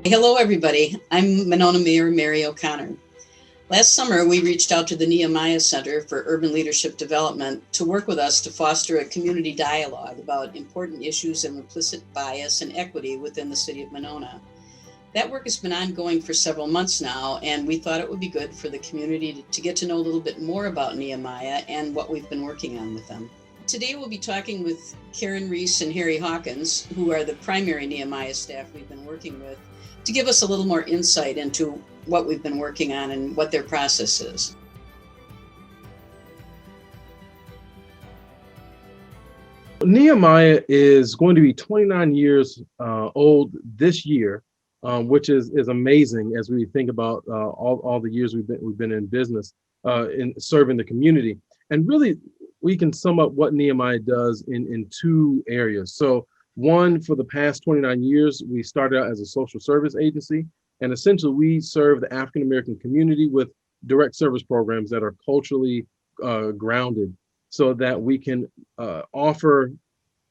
Hello, everybody. I'm Monona Mayor Mary O'Connor. Last summer, we reached out to the Nehemiah Center for Urban Leadership Development to work with us to foster a community dialogue about important issues of implicit bias and equity within the city of Monona. That work has been ongoing for several months now, and we thought it would be good for the community to get to know a little bit more about Nehemiah and what we've been working on with them. Today, we'll be talking with Karen Reese and Harry Hawkins, who are the primary Nehemiah staff we've been working with, to give us a little more insight into what we've been working on and what their process is. Nehemiah is going to be 29 years old this year, which is amazing as we think about all the years we've been in business in serving the community. And really, we can sum up what Nehemiah does in two areas. So one, for the past 29 years, we started out as a social service agency, and essentially we serve the African American community with direct service programs that are culturally grounded so that we can offer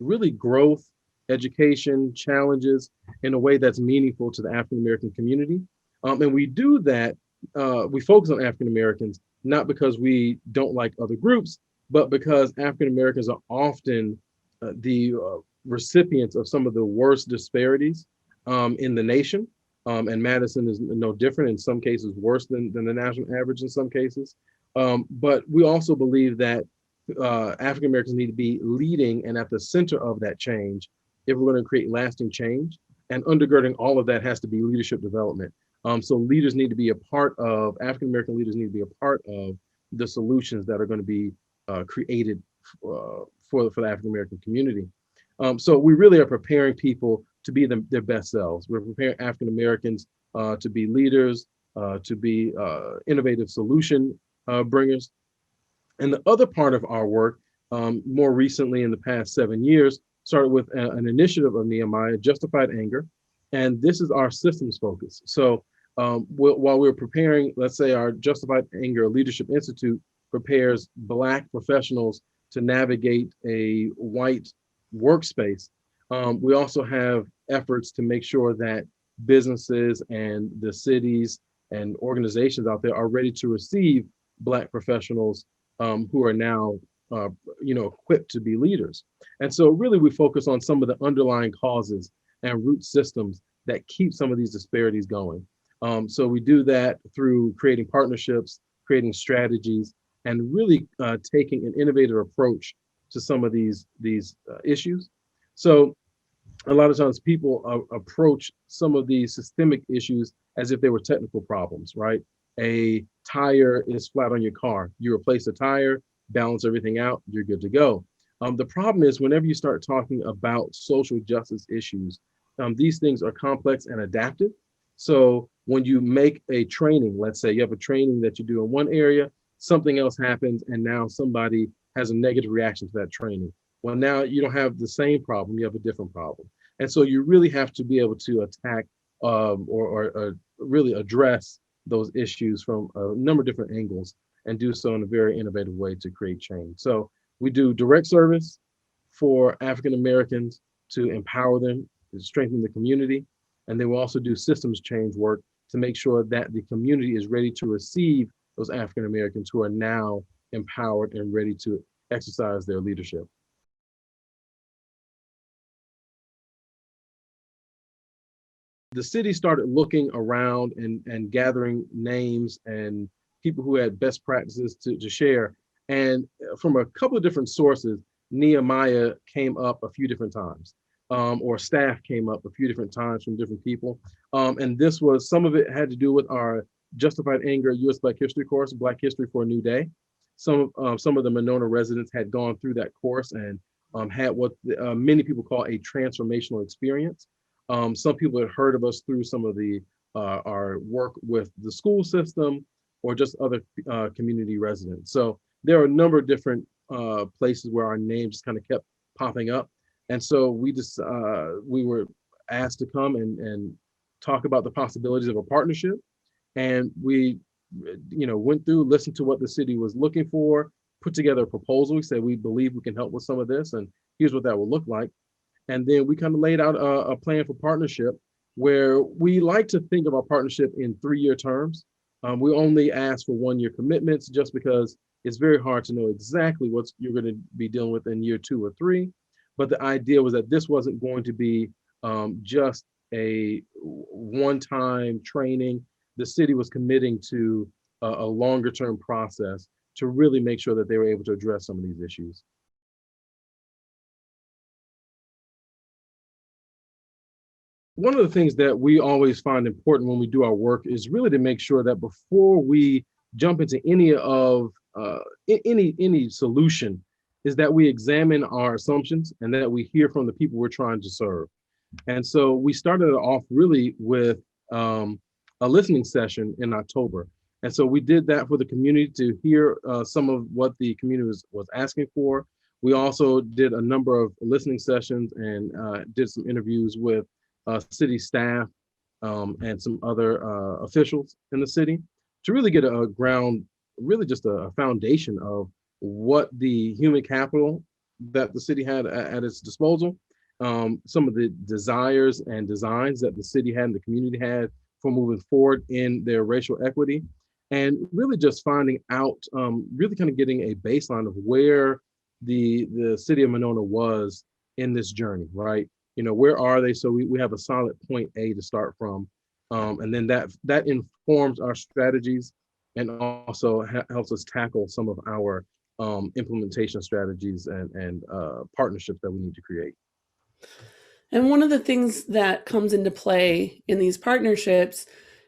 really growth, education, challenges in a way that's meaningful to the African American community. And we do that, we focus on African Americans, not because we don't like other groups, but because African Americans are often the recipients of some of the worst disparities in the nation. And Madison is no different, in some cases worse than the national average in some cases. But we also believe that African Americans need to be leading and at the center of that change if we're going to create lasting change. And undergirding all of that has to be leadership development. So leaders need to be a part of, African American leaders need to be a part of the solutions that are going to be created for the African American community. So we really are preparing people to be their best selves. We're preparing African Americans to be leaders, to be innovative solution bringers. And the other part of our work, more recently in the past 7 years, started with an initiative of Nehemiah, Justified Anger. And this is our systems focus. So while we're preparing, let's say our Justified Anger Leadership Institute prepares Black professionals to navigate a white workspace, we also have efforts to make sure that businesses and the cities and organizations out there are ready to receive Black professionals who are now equipped to be leaders. And so really we focus on some of the underlying causes and root systems that keep some of these disparities going. So we do that through creating partnerships, creating strategies, and really taking an innovative approach to some of these issues. So a lot of times people approach some of these systemic issues as if they were technical problems, right? A tire is flat on your car. You replace the tire, balance everything out, you're good to go. The problem is whenever you start talking about social justice issues, these things are complex and adaptive. So when you make a training, let's say you have a training that you do in one area, something else happens, and now somebody has a negative reaction to that training. Well, now you don't have the same problem, you have a different problem. And so you really have to be able to attack or really address those issues from a number of different angles and do so in a very innovative way to create change. So we do direct service for African Americans to empower them, to strengthen the community. And then we'll also do systems change work to make sure that the community is ready to receive those African Americans who are now empowered and ready to exercise their leadership. The city started looking around and gathering names and people who had best practices to share. And from a couple of different sources, Nehemiah came up a few different times, or staff came up a few different times from different people. And this was, some of it had to do with our Justified Anger U.S. Black History course, Black History for a New Day. Some of the Monona residents had gone through that course and had what many people call a transformational experience. Some people had heard of us through some of our work with the school system or just other community residents. So there are a number of different places where our names just kind of kept popping up. And so we were asked to come and talk about the possibilities of a partnership. And we went through, listened to what the city was looking for, put together a proposal. We said we believe we can help with some of this, and here's what that will look like. And then we kind of laid out a plan for partnership where we like to think of our partnership in 3-year terms. We only ask for 1-year commitments just because it's very hard to know exactly what you're going to be dealing with in year 2 or 3. But the idea was that this wasn't going to be just a one-time training. The city was committing to a longer term process to really make sure that they were able to address some of these issues. One of the things that we always find important when we do our work is really to make sure that before we jump into any solution, is that we examine our assumptions and that we hear from the people we're trying to serve. And so we started off really with a listening session in October. And so we did that for the community to hear some of what the community was asking for. We also did a number of listening sessions and did some interviews with city staff and some other officials in the city to really get a ground, really just a foundation of what the human capital that the city had at its disposal, some of the desires and designs that the city had and the community had for moving forward in their racial equity, and really just finding out, really kind of getting a baseline of where the city of Monona was in this journey, right? You know, where are they? So we have a solid point A to start from. And then that informs our strategies and also helps us tackle some of our implementation strategies and partnerships that we need to create. And one of the things that comes into play in these partnerships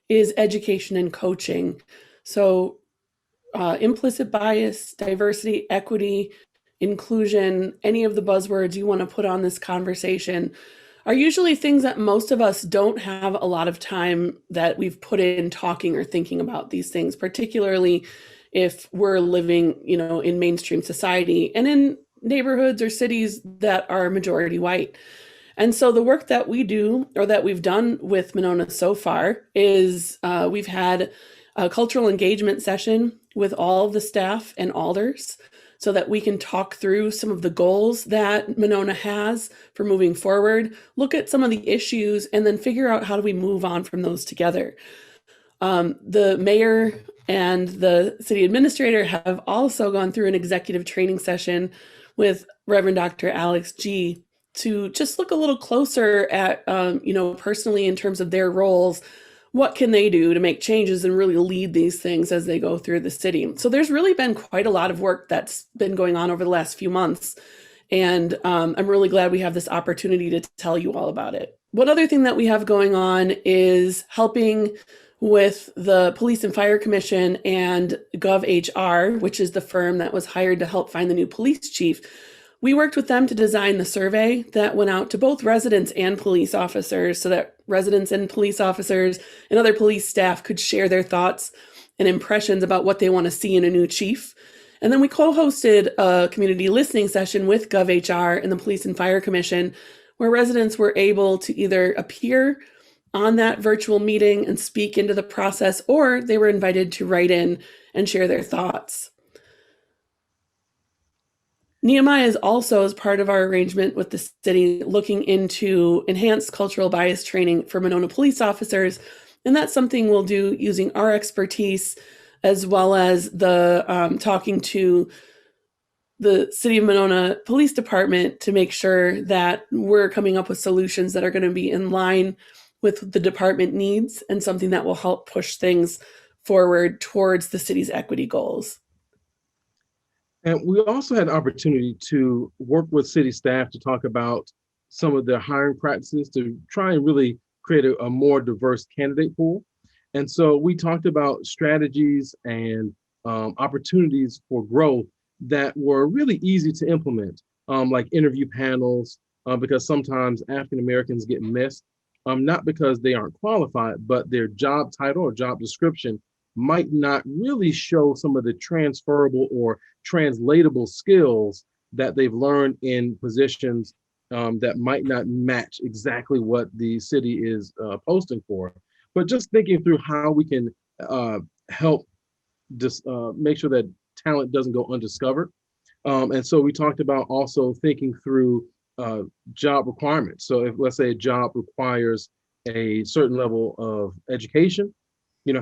is education and coaching. So implicit bias, diversity, equity, inclusion, any of the buzzwords you want to put on this conversation are usually things that most of us don't have a lot of time that we've put in talking or thinking about these things, particularly if we're living, in mainstream society and in neighborhoods or cities that are majority white. And so the work that we do, or that we've done with Monona so far, is we've had a cultural engagement session with all of the staff and alders so that we can talk through some of the goals that Monona has for moving forward, look at some of the issues, and then figure out how do we move on from those together. The mayor and the city administrator have also gone through an executive training session with Reverend Dr. Alex G. to just look a little closer at, personally in terms of their roles, what can they do to make changes and really lead these things as they go through the city. So there's really been quite a lot of work that's been going on over the last few months. And I'm really glad we have this opportunity to tell you all about it. One other thing that we have going on is helping with the Police and Fire Commission and GovHR, which is the firm that was hired to help find the new police chief. We worked with them to design the survey that went out to both residents and police officers so that residents and police officers and other police staff could share their thoughts and impressions about what they want to see in a new chief. And then we co-hosted a community listening session with GovHR and the Police and Fire Commission, where residents were able to either appear on that virtual meeting and speak into the process, or they were invited to write in and share their thoughts. Nehemiah is also, as part of our arrangement with the city, looking into enhanced cultural bias training for Monona police officers. And that's something we'll do using our expertise, as well as the talking to the City of Monona Police Department to make sure that we're coming up with solutions that are going to be in line with the department needs and something that will help push things forward towards the city's equity goals. And we also had an opportunity to work with city staff to talk about some of their hiring practices to try and really create a more diverse candidate pool. And so we talked about strategies and opportunities for growth that were really easy to implement, like interview panels, because sometimes African Americans get missed, not because they aren't qualified, but their job title or job description might not really show some of the transferable or translatable skills that they've learned in positions that might not match exactly what the city is posting for. But just thinking through how we can help just make sure that talent doesn't go undiscovered. And so we talked about also thinking through job requirements. So if, let's say, a job requires a certain level of education,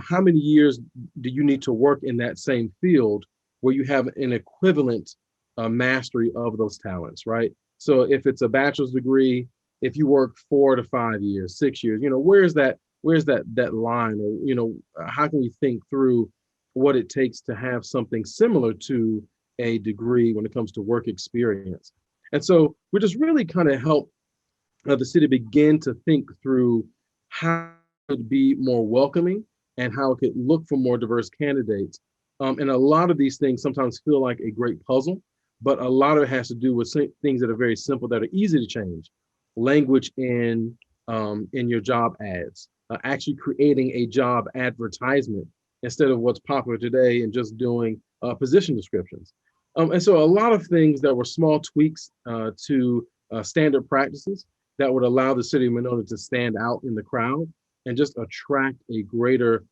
how many years do you need to work in that same field where you have an equivalent mastery of those talents, right? So if it's a bachelor's degree, if you work 4 to 5 years, 6 years, where's that line? Or, how can we think through what it takes to have something similar to a degree when it comes to work experience? And so we just really kind of help the city begin to think through how it could be more welcoming and how it could look for more diverse candidates. And a lot of these things sometimes feel like a great puzzle, but a lot of it has to do with things that are very simple, that are easy to change. Language in your job ads, actually creating a job advertisement instead of what's popular today and just doing position descriptions. And so a lot of things that were small tweaks to standard practices that would allow the city of Monona to stand out in the crowd and just attract a greater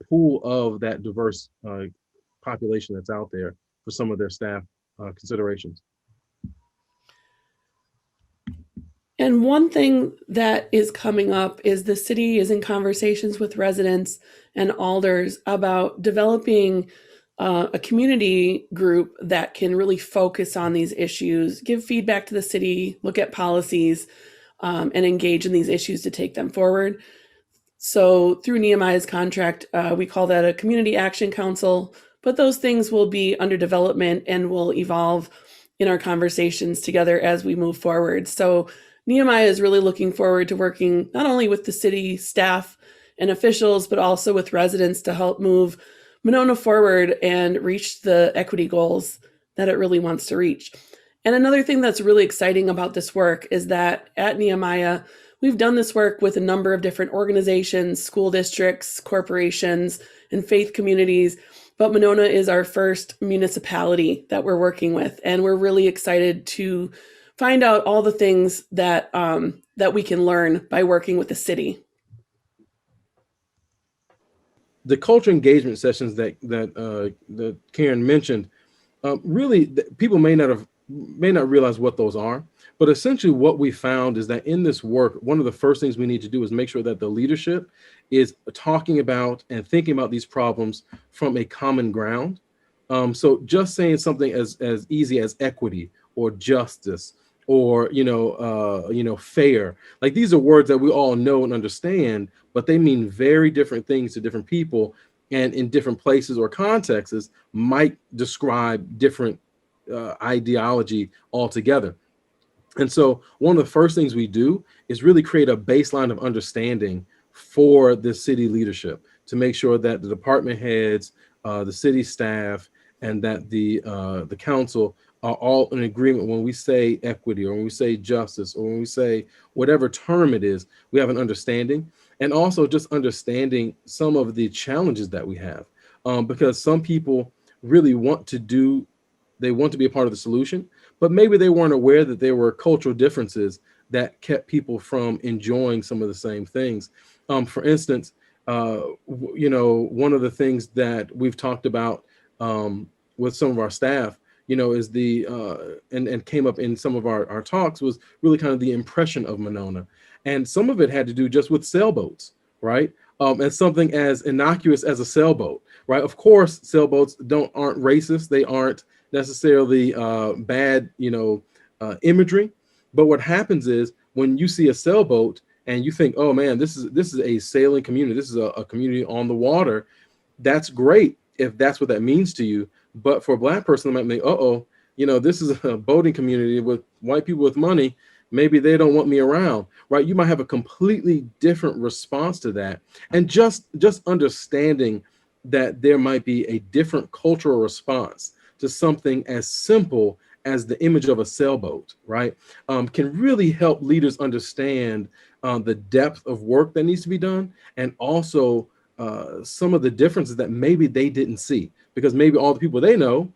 pool of that diverse population that's out there for some of their staff considerations. And one thing that is coming up is the city is in conversations with residents and alders about developing a community group that can really focus on these issues, give feedback to the city, look at policies, and engage in these issues to take them forward. So through Nehemiah's contract, we call that a community action council, but those things will be under development and will evolve in our conversations together as we move forward. So Nehemiah is really looking forward to working not only with the city staff and officials, but also with residents to help move Monona forward and reach the equity goals that it really wants to reach. And another thing that's really exciting about this work is that at Nehemiah, we've done this work with a number of different organizations, school districts, corporations, and faith communities. But Monona is our first municipality that we're working with, and we're really excited to find out all the things that that we can learn by working with the city. The culture engagement sessions that Karen mentioned, really people may not realize what those are, but essentially what we found is that in this work, one of the first things we need to do is make sure that the leadership is talking about and thinking about these problems from a common ground. So just saying something as easy as equity or justice or fair, like these are words that we all know and understand, but they mean very different things to different people, and in different places or contexts might describe different ideology altogether. And so one of the first things we do is really create a baseline of understanding for the city leadership to make sure that the department heads, the city staff, and that the council are all in agreement when we say equity or when we say justice or when we say whatever term it is, we have an understanding. And also just understanding some of the challenges that we have, because some people really want to be a part of the solution, but maybe they weren't aware that there were cultural differences that kept people from enjoying some of the same things. For instance, one of the things that we've talked about with some of our staff, is and came up in some of our talks, was really kind of the impression of Monona. And some of it had to do just with sailboats, right? And something as innocuous as a sailboat, right? Of course, sailboats aren't racist. They aren't necessarily bad, imagery. But what happens is when you see a sailboat and you think, oh man, this is a sailing community. This is a community on the water. That's great if that's what that means to you. But for a Black person, they might think, this is a boating community with white people with money. Maybe they don't want me around, right? You might have a completely different response to that. And just understanding that there might be a different cultural response to something as simple as the image of a sailboat, right? Can really help leaders understand the depth of work that needs to be done, and also some of the differences that maybe they didn't see, because maybe all the people they know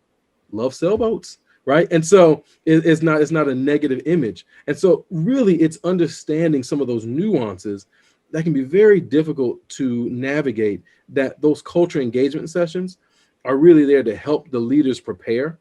love sailboats, right? And so it's not a negative image. And so really it's understanding some of those nuances that can be very difficult to navigate, that those culture engagement sessions are really there to help the leaders prepare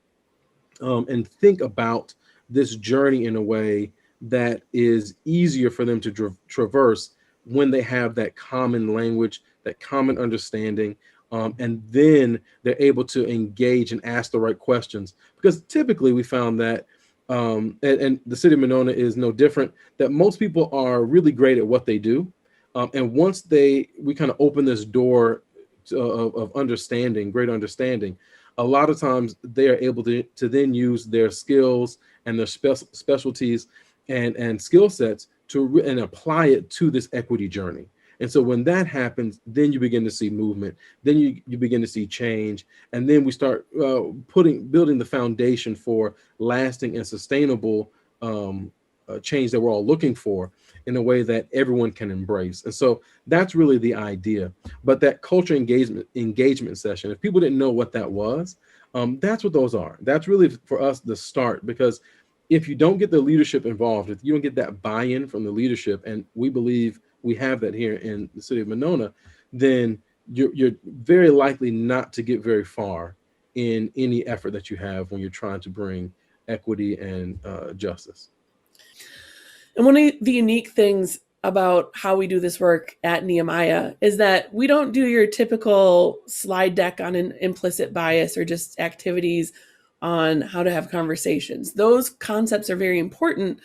and think about this journey in a way that is easier for them to traverse when they have that common language, that common understanding, and then they're able to engage and ask the right questions. Because typically we found that, and the city of Monona is no different, that most people are really great at what they do. And once we kind of open this door of understanding, great understanding, a lot of times they are able to then use their skills and their specialties and skill sets and apply it to this equity journey. And so when that happens, then you begin to see movement, then you begin to see change, and then we start building the foundation for lasting and sustainable change that we're all looking for in a way that everyone can embrace. And so that's really the idea. But that culture engagement session, if people didn't know what that was, that's what those are. That's really for us the start, because if you don't get the leadership involved, if you don't get that buy-in from the leadership, and we believe we have that here in the city of Monona, then you're very likely not to get very far in any effort that you have when you're trying to bring equity and justice. And one of the unique things about how we do this work at Nehemiah is that we don't do your typical slide deck on an implicit bias or just activities on how to have conversations. Those concepts are very important,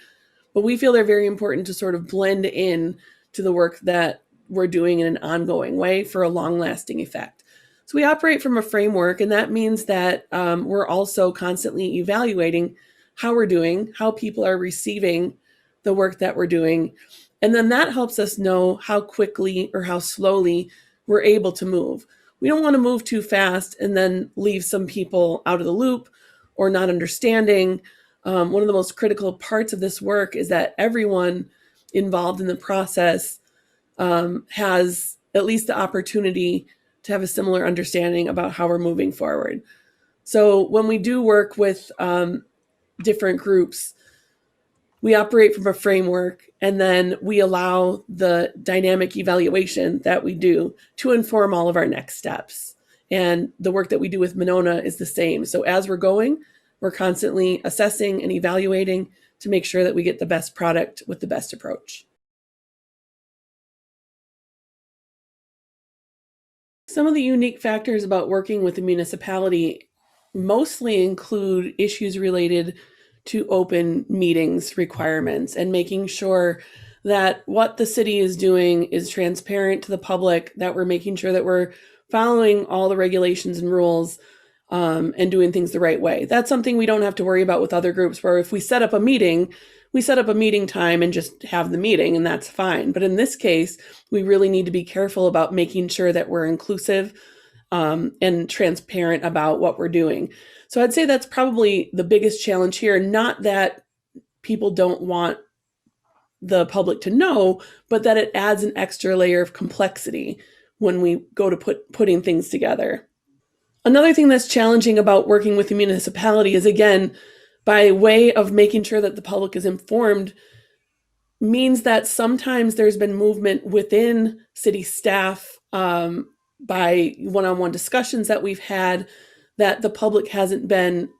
but we feel they're very important to sort of blend in to the work that we're doing in an ongoing way for a long-lasting effect. So we operate from a framework, and that means that we're also constantly evaluating how we're doing, how people are receiving the work that we're doing. And then that helps us know how quickly or how slowly we're able to move. We don't want to move too fast and then leave some people out of the loop or not understanding. One of the most critical parts of this work is that everyone involved in the process has at least the opportunity to have a similar understanding about how we're moving forward. So when we do work with different groups, we operate from a framework, and then we allow the dynamic evaluation that we do to inform all of our next steps. And the work that we do with Monona is the same. So as we're going, we're constantly assessing and evaluating to make sure that we get the best product with the best approach. Some of the unique factors about working with a municipality mostly include issues related to open meetings requirements and making sure that what the city is doing is transparent to the public, that we're making sure that we're following all the regulations and rules and doing things the right way. That's something we don't have to worry about with other groups, where if we set up a meeting, we set up a meeting time and just have the meeting, and that's fine. But in this case, we really need to be careful about making sure that we're inclusive and transparent about what we're doing. So I'd say that's probably the biggest challenge here. Not that people don't want the public to know, but that it adds an extra layer of complexity when we go to putting things together. Another thing that's challenging about working with the municipality is, again, by way of making sure that the public is informed, means that sometimes there's been movement within city staff by one-on-one discussions that we've had that the public hasn't been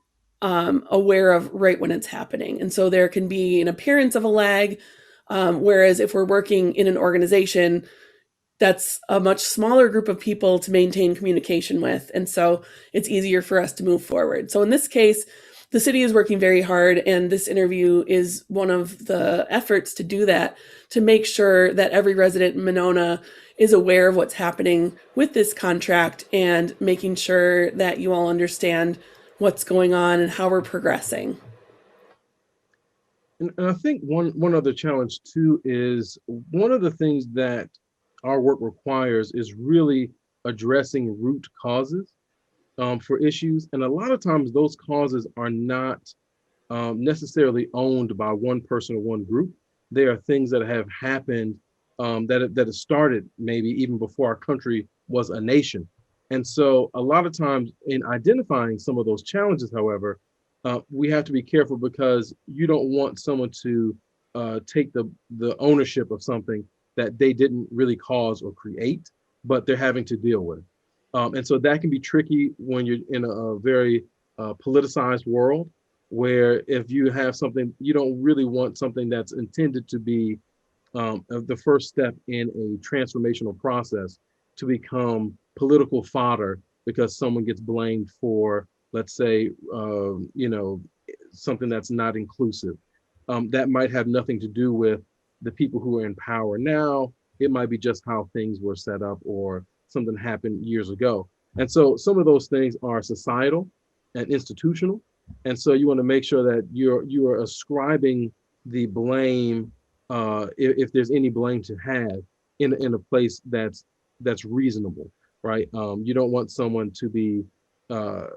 aware of right when it's happening. And so there can be an appearance of a lag, whereas if we're working in an organization, that's a much smaller group of people to maintain communication with. And so it's easier for us to move forward. So in this case, the city is working very hard, and this interview is one of the efforts to do that, to make sure that every resident in Monona is aware of what's happening with this contract and making sure that you all understand what's going on and how we're progressing. And I think one other challenge too is one of the things that our work requires is really addressing root causes for issues. And a lot of times those causes are not necessarily owned by one person or one group. They are things that have happened that have started maybe even before our country was a nation. And so a lot of times in identifying some of those challenges, however, we have to be careful, because you don't want someone to take the ownership of something that they didn't really cause or create, but they're having to deal with. And so that can be tricky when you're in a very politicized world, where if you have something, you don't really want something that's intended to be the first step in a transformational process to become political fodder because someone gets blamed for, let's say, something that's not inclusive. That might have nothing to do with the people who are in power now. It might be just how things were set up or something happened years ago. And so some of those things are societal and institutional. And so you want to make sure that you are ascribing the blame, if there's any blame to have, in a place that's reasonable, right? You don't want someone to be uh,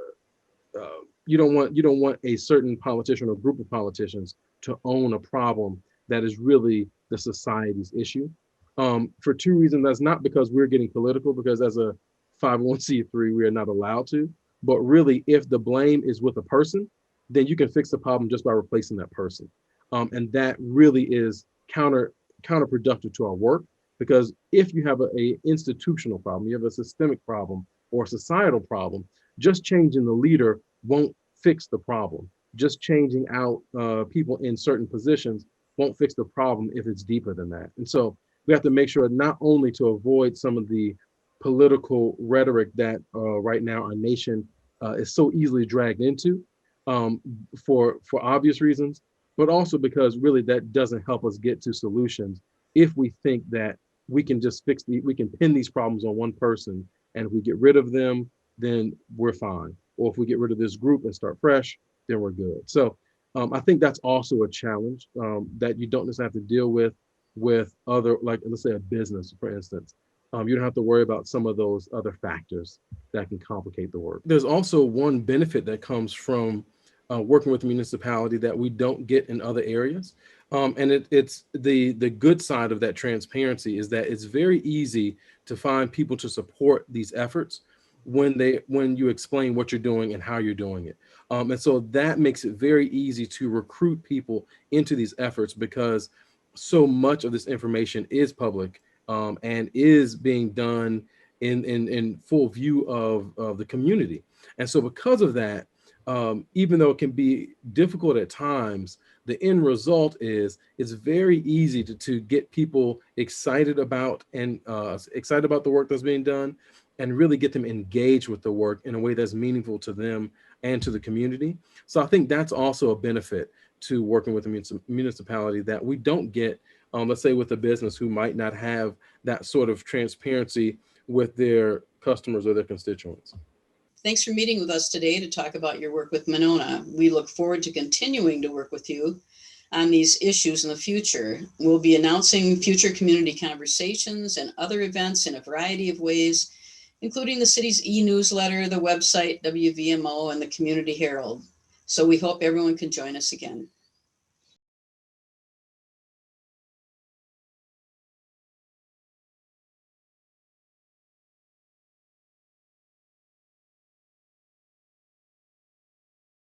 you don't want a certain politician or group of politicians to own a problem that is really the society's issue. For two reasons. That's not because we're getting political, because as a 501c3 we are not allowed to. But really, if the blame is with a person, then you can fix the problem just by replacing that person. And that really is counterproductive to our work, because if you have a institutional problem, you have a systemic problem or societal problem, just changing the leader won't fix the problem. Just changing out people in certain positions won't fix the problem if it's deeper than that. And so we have to make sure not only to avoid some of the political rhetoric that right now our nation is so easily dragged into, um, for obvious reasons, but also because really that doesn't help us get to solutions if we think that we can pin these problems on one person, and if we get rid of them, then we're fine. Or if we get rid of this group and start fresh, then we're good. So I think that's also a challenge that you don't necessarily have to deal with other, like let's say a business, for instance. You don't have to worry about some of those other factors that can complicate the work. There's also one benefit that comes from working with the municipality that we don't get in other areas. And it's the good side of that transparency is that it's very easy to find people to support these efforts when you explain what you're doing and how you're doing it. And so that makes it very easy to recruit people into these efforts, because so much of this information is public, and is being done in full view of the community. And so because of that, even though it can be difficult at times, the end result is it's very easy to get people excited about the work that's being done, and really get them engaged with the work in a way that's meaningful to them and to the community. So I think that's also a benefit to working with a municipality that we don't get, let's say, with a business who might not have that sort of transparency with their customers or their constituents. Thanks for meeting with us today to talk about your work with Monona. We look forward to continuing to work with you on these issues in the future. We'll be announcing future community conversations and other events in a variety of ways, including the city's e-newsletter, the website, WVMO, and the Community Herald. So we hope everyone can join us again.